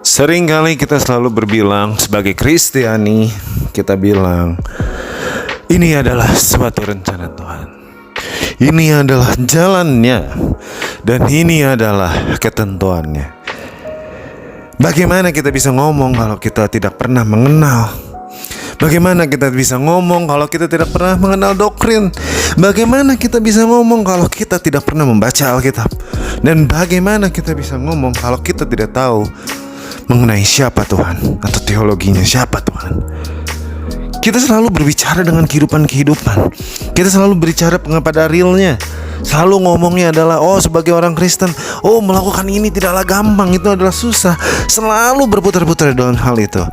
Seringkali kita selalu berbilang sebagai Kristiani, kita bilang ini adalah suatu rencana Tuhan. Ini adalah jalannya dan ini adalah ketentuannya. Bagaimana kita bisa ngomong kalau kita tidak pernah mengenal? Bagaimana kita bisa ngomong kalau kita tidak pernah mengenal doktrin? Bagaimana kita bisa ngomong kalau kita tidak pernah membaca Alkitab? Dan bagaimana kita bisa ngomong kalau kita tidak tahu mengenai siapa Tuhan atau teologinya siapa Tuhan? Kita selalu berbicara dengan kehidupan. Kita selalu berbicara pada realnya. Selalu ngomongnya adalah sebagai orang Kristen, melakukan ini tidaklah gampang, itu adalah susah. Selalu berputar-putar dalam hal itu.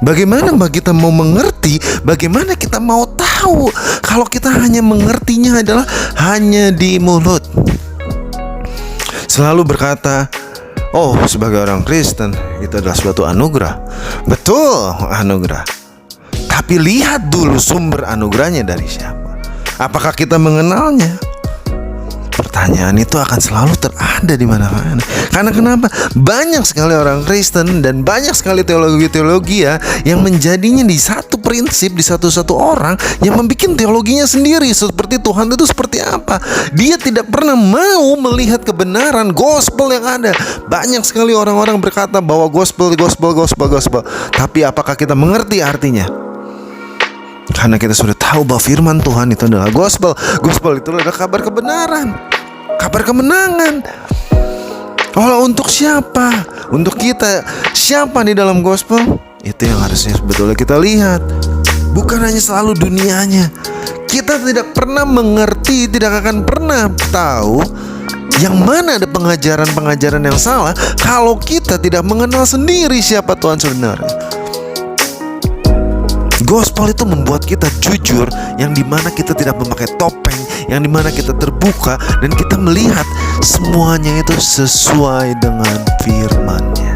Bagaimana kita mau mengerti? Bagaimana kita mau tahu kalau kita hanya mengertinya adalah hanya di mulut? Selalu berkata, sebagai orang Kristen itu adalah suatu anugerah. Betul, anugerah. Tapi lihat dulu sumber anugerahnya dari siapa. Apakah kita mengenalnya? Pertanyaan itu akan selalu terada di mana-mana. Karena kenapa? Banyak sekali orang Kristen dan banyak sekali teologi-teologi yang menjadinya di satu prinsip, di satu orang yang membuat teologinya sendiri. Seperti Tuhan itu seperti apa? Dia tidak pernah mau melihat kebenaran gospel yang ada. Banyak sekali orang-orang berkata bahwa gospel. Tapi apakah kita mengerti artinya? Karena kita sudah tahu bahwa firman Tuhan itu adalah gospel. Gospel itu adalah kabar kebenaran, kabar kemenangan. Untuk siapa? Untuk kita. Siapa di dalam gospel? Itu yang harusnya sebetulnya kita lihat. Bukan hanya selalu dunianya. Kita tidak pernah mengerti, tidak akan pernah tahu yang mana ada pengajaran-pengajaran yang salah kalau kita tidak mengenal sendiri siapa Tuhan sebenarnya. Gospel itu membuat kita jujur, yang dimana kita tidak memakai topeng, yang dimana kita terbuka dan kita melihat semuanya itu sesuai dengan firman-Nya.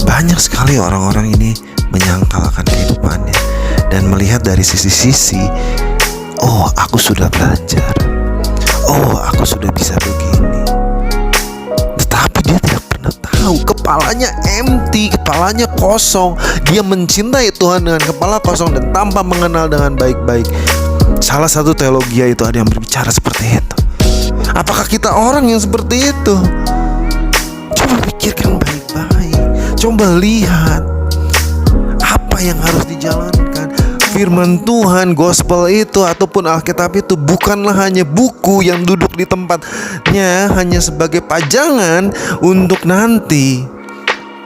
Banyak sekali orang-orang ini menyangkalkan kehidupannya dan melihat dari sisi-sisi, aku sudah belajar, aku sudah bisa begini. Tetapi dia tidak pernah tahu, kepalanya empty, kepalanya kosong. Dia mencintai Tuhan dengan kepala kosong dan tanpa mengenal dengan baik-baik. Salah satu teologi itu ada yang berbicara seperti itu. Apakah kita orang yang seperti itu? Coba pikirkan baik-baik. Coba lihat apa yang harus dijalankan. Firman Tuhan, gospel itu ataupun Alkitab itu bukanlah hanya buku yang duduk di tempatnya hanya sebagai pajangan untuk nanti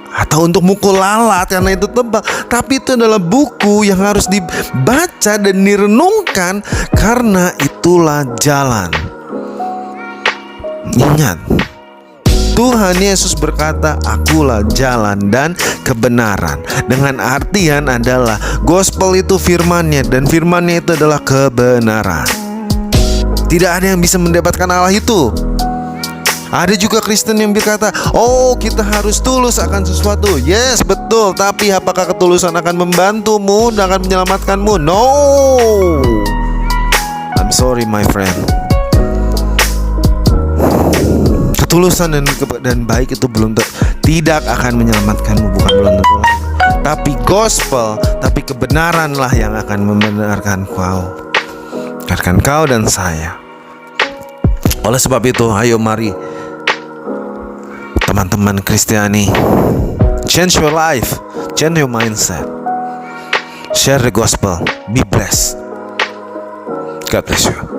atau untuk mukul lalat karena itu tebal. Tapi itu adalah buku yang harus dibaca dan direnungkan, karena itulah jalan. Ingat, Tuhan Yesus berkata, "Akulah jalan dan kebenaran." Dengan artian adalah gospel itu firman-Nya, dan firman-Nya itu adalah kebenaran. Tidak ada yang bisa mendapatkan Allah itu. Ada juga Kristen yang berkata, kita harus tulus akan sesuatu. Yes, betul. Tapi apakah ketulusan akan membantumu dan akan menyelamatkanmu? No. I'm sorry my friend. Ketulusan dan baik itu tidak akan menyelamatkanmu, bukan belum tentu lagi. Tapi gospel, tapi kebenaranlah yang akan membenarkan kau dan saya. Oleh sebab itu, ayo mari teman-teman Kristiani, change your life, change your mindset, share the gospel, be blessed. God bless you.